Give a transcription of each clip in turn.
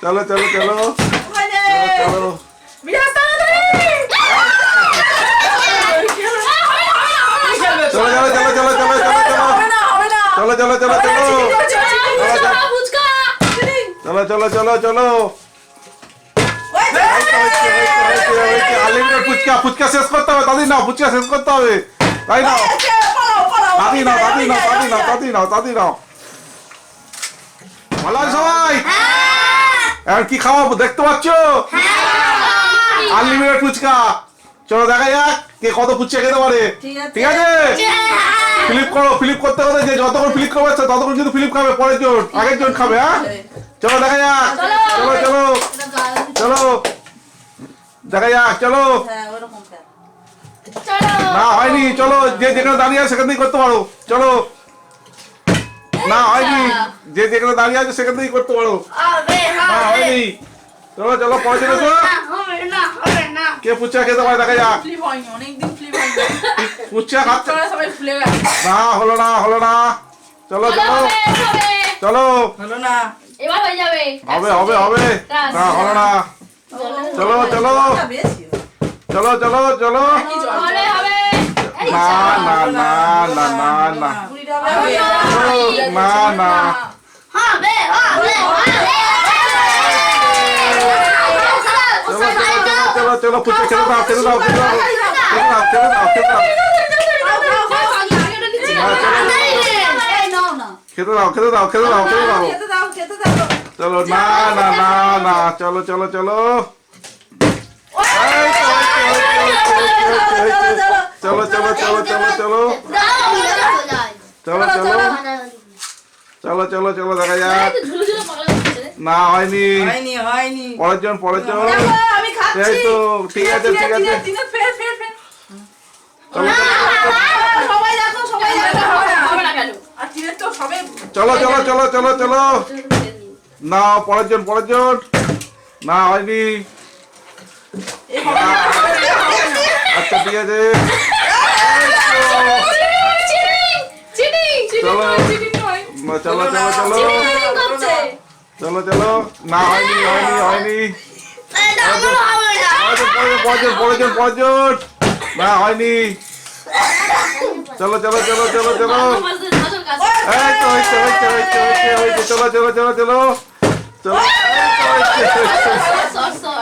চলো চলো চলো চলো চলো চলো চলো চলো চলো চলো চলো চলো চলো চলো চলো চলো চলো আনলিমিটেড ফুচকা ফুচকা শেষ করতে হবে তাদের নাও ফুচকা শেষ করতে হবে তাই নাও তাদি নাও তাদি নাও তাদি নাও তাদি নাও তাদি নাও ভালো আছে সবাই এখন কি খাওয়াবো দেখতে পাচ্ছ আনলিমিটেড ফুচকা চলো দেখা যাক কে কত ফুচকা খেতে পারে ঠিক আছে ফ্লিপ করো ফ্লিপ করতে করতে যে যতক্ষণ ফ্লিপ করবে ততক্ষণ কিন্তু ফ্লিপ খাবে পরের জন আগের জন খাবে হ্যাঁ চলো দেখা যাক চলো চলো চলো দেখা যাক চলো না হয়নি চলো যে যেখানে দাঁড়িয়ে আছে সেখান থেকে করতে পারো চলো না হয়নি যে যেখানে দাঁড়িয়ে আছে সেখান থেকেই করতে পারো না হয়নি চলো চলো পরে চলে এসো কে ফুচকা খেতে পারে দেখা যাক ফুচকা খাচ্ছে না হলো না হলো না চলো চলো চলো হবে হবে হবে না হলো না চলো চলো চলো চলো চলো না না না না না না না না চলো চলো ফুচকা খেতে দাও খেতে দাও খেতে দাও খেতে দাও খেতে দাও খেতে দাও খেতে দাও খেতে দাও খেতে দাও চলো না না না না চলো চলো চলো চলো চলো চলো চলো চলো চলো চলো চলো চলো চলো দেখা যাক না হয়নি পরের জন এই তো ঠিক আছে ঠিক আছে চলো চলো চলো চলো চলো না পরের জন না হয়নি আচ্ছা ঠিক আছে চলো চলো চলো চলো চলো চলো না হয়নি হয়নি হয়নি পরের না হয়নি চলো চলো চলো চলো চলো চলো চলো চলো চলো চলো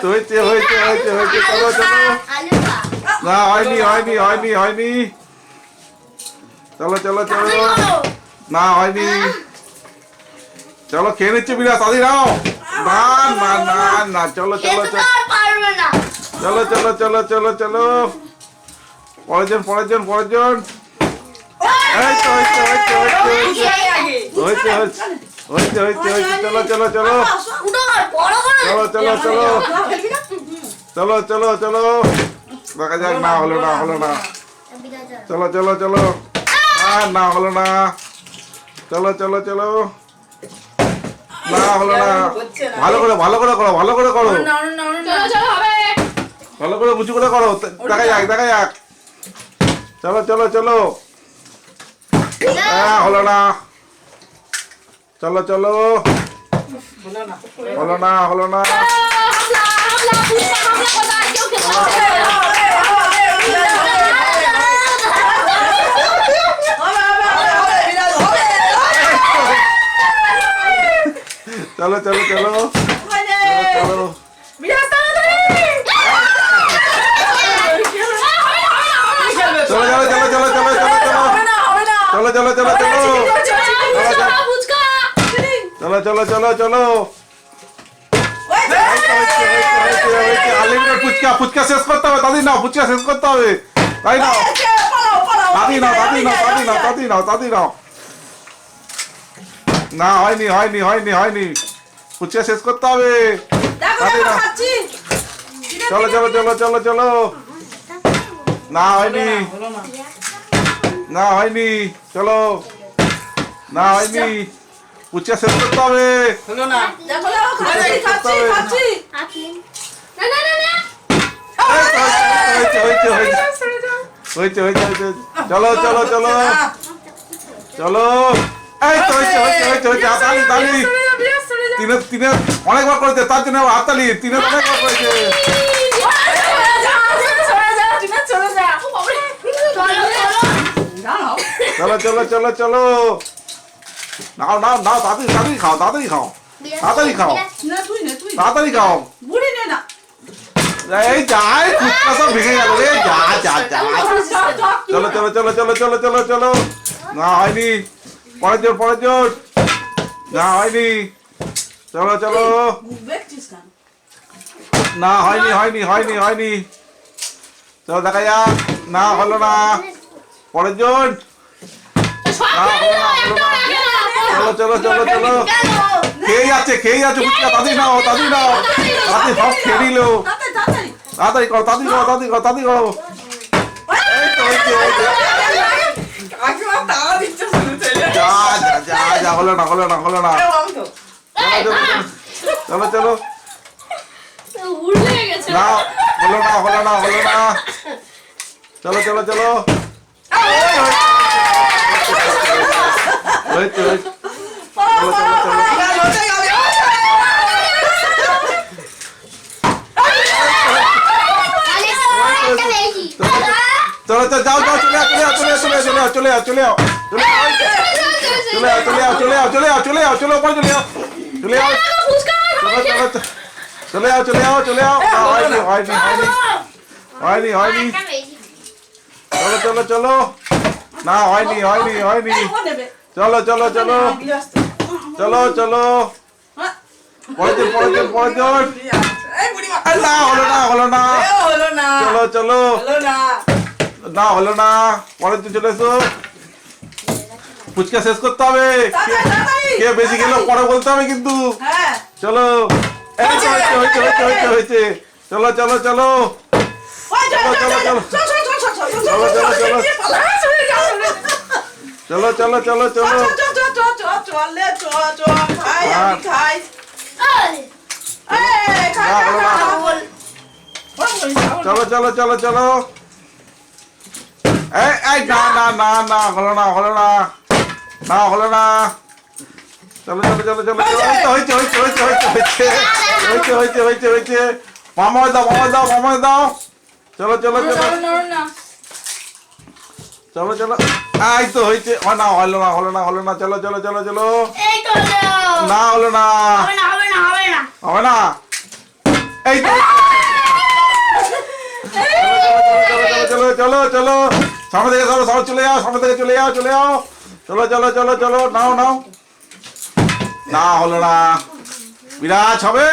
হয়েছে হয়েছে হয়েছে হয়েছে চলো চলো না হয়নি হয়নি হয়নি হয়নি চলো চলো চলো না হয়নি চলো খেয়ে নিচ্ছে বিরাট তাদি নাও না না না না চলো চলো চলো চলো চলো চলো চলো চলো পরের জন এই তো হয়েছে হয়েছে হয়েছে হয়েছে হয়েছে হয়েছে হয়েছে চলো চলো চলো চলো চলো চলো চলো চলো চলো দেখা যাক না হলো না হলো না চলো চলো চলো না হলো না চলো চলো চলো না হলো না ভালো করে ভালো করে করো ভালো করে করো ভালো করে উঁচু করে করো দেখা যাক দেখা যাক চলো চলো চলো হলো না চলো চলো হলো না হলো না চলো চলো চলো চলো চলো চলো চলো চলো চলো চলো চলো চলো চলো চলো চলো চলো আনলিমিটেড ফুচকা ফুচকা শেষ করতে হবে তাদের নাও ফুচকা শেষ করতে হবে তাই নাও তাদি নাও তাদি নাও তাদি নাও তাদি নাও তাদি নাও না হয়নি হয়নি হয়নি হয়নি ফুচকা শেষ করতে হবে তাদি নাও চলো চলো চলো চলো চলো না হয়নি না হয়নি চলো না হয়নি ফুচকা শেষ করতে হবে হয়েছে হয়েছে হয়েছে চলো চলো চলো চলো এই তো হয়েছে হয়েছে হয়েছে হয়েছে তালি তালি তিনে তিনে অনেকবার করেছে, তার জন্য হাততালি, তিনে অনেকবার করেছে। চলো চলো চলো চলো, নাও নাও নাও, তাড়াতাড়ি তাড়াতাড়ি খাও, তাড়াতাড়ি খাও, তাড়াতাড়ি খাও, তাড়াতাড়ি খাও। এই যাই ফুচকা সব ভেঙে গেল রে, যা যা যা। চলো চলো চলো চলো চলো চলো চলো, না হয়নি, পরের জোর পরের জোর, না হয়নি, চলো চলো, না হয়নি হয়নি হয়নি হয়নি, চলো দেখা যাক, না হলো না, পরের জোর, না হলো না হলো না, চলো চলো চলো চলো, খেয়ে যাচ্ছে ফুচকা, তাড়াতাড়ি নাও তাড়াতাড়ি নাও, তাড়াতাড়ি সব খেয়ে নিল, তাড়াতাড়ি করো তাড়াতাড়ি করো তাড়াতাড়ি করো তাড়াতাড়ি করো, এই তো হয়েছে যা যা যা যা, হলো না হলো না হলো না, চলো চলো না, হলো না হলো না হলো না, চলো চলো চলো, হয়েছে হয়েছে, চলো চলো চলো, চলো চলো যাও যাও, চলে আও চলে আও চলে আও চলে আও চলে আও চলে আও চলে আও চলে আও চলে আও চলে আও চলে উপরে চলে আও চলে আও, চলে আও চলে আও চলে আও, হয়নি হয়নি হয়নি হয়নি হয়নি, চলো চলো চলো, না হয়নি হয়নি হয়নি, চলো চলো চলো চলো চলো, পরের জন পরের জন পরের জন, না হলো না হলো না, চলো চলো, না হলো না, পরের জন চলে এসো, ফুচকা শেষ করতে হবে, কে বেশি গেল পরে বলতে হবে কিন্তু, চলো, এই তো হয়েছে হয়েছে হয়েছে হয়েছে হয়েছে, চলো চলো চলো চলো চলো চলো চলো চলো চলো চলো চলো চলো চলো চলো, এই না না না না, হলো না হলো না, না হলো না, চলো চলো চলো চলো, হয়েছে হয়েছে হয়েছে হয়েছে হয়েছে হয়েছে হয়েছে হয়েছে হয়েছে, মামা দাও মামা দাও মামা দাও, চলো চলো চলো চলো চলো, এই তো হয়েছে, না হলো না হলো না হলো না, চলো চলো চলো চলো, না হলো না হবে না, এই তো চলো চলো চলো, সামনে থেকে চলো সবাই চলে যাও, সামনে থেকে চলে যাও চলে যাও, চলো চলো চলো চলো, নাও নাও, না হলো না, বিরাজ হবে,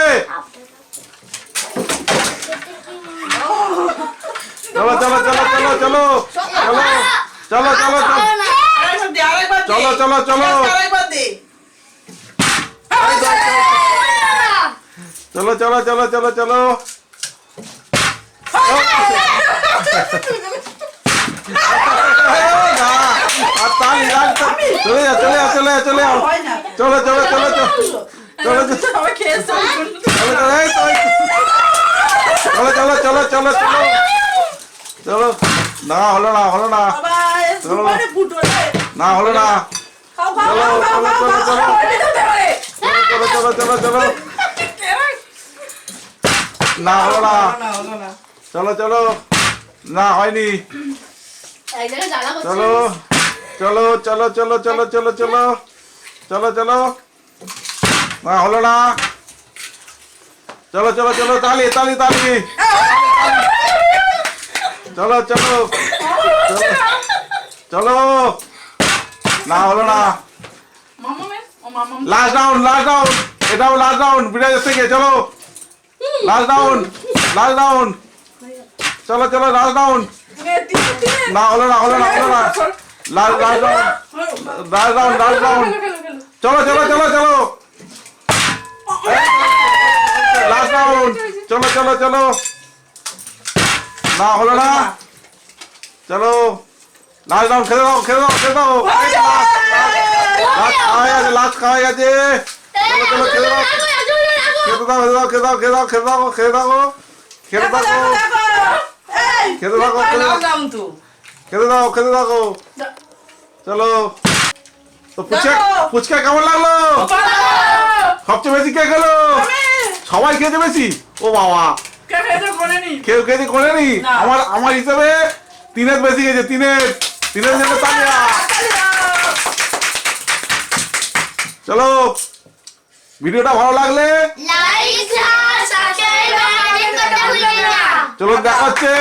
চলো চলো চলো চলো চলো চলো চলো চলো চলো চলো চলো চলো চলো চলো চলো চলো, চলে যাও চলে যাও চলে যাও চলে যাও, চলো চলো চলো চলো চলো চলো চলো চলো চলো চলো, না হলো না হলো না, চলো না হলো না, চলো চলো চলো চলো চলো চলো চলো চলো, না হলো না, চলো চলো, না হয়নি, চলো চলো চলো চলো চলো চলো চলো চলো চলো, না হলো না, চলো চলো চলো, তালি তালি তালি, চলো চলো চলো, না হলো না, লাস্ট রাউন্ড এটাও লাস্ট রাউন্ড, বিরাজ থেকে চলো, লাস্ট রাউন্ড চলো চলো লাস্ট রাউন্ড, না হলো না হলো না হলো না, লাস্ট রাউন্ড চলো চলো চলো চলো, লাস্ট রাউন্ড চলো চলো চলো, না হলো না, চলো লাস্ট রাউন্ড, খেলে দাও খেলে দাও খেলে দাও, লাস্ট খাওয়া গেছে, চলো চলো খেলে দাও খেতে দাও খেতে দাও খেতে দাও খেতে দাও খেতে দাও খেতে দাও খেতে দাও খেতে দাও, চলো তো ফুচকা কেমন লাগলো? সবচেয়ে বেশি কে খেলো? সবাই খেয়েছে বেশি। ও বাবা, কেউ খেয়েছে কোনেনি। না। আমার হিসাবে তিনের বেশি খেয়েছে। তিনের জন্য তালিয়া। চলো, ভিডিওটা ভালো লাগলে লাইক সাবস্ক্রাইব করতে ভুলবেন না। চলো, দেখা হচ্ছে।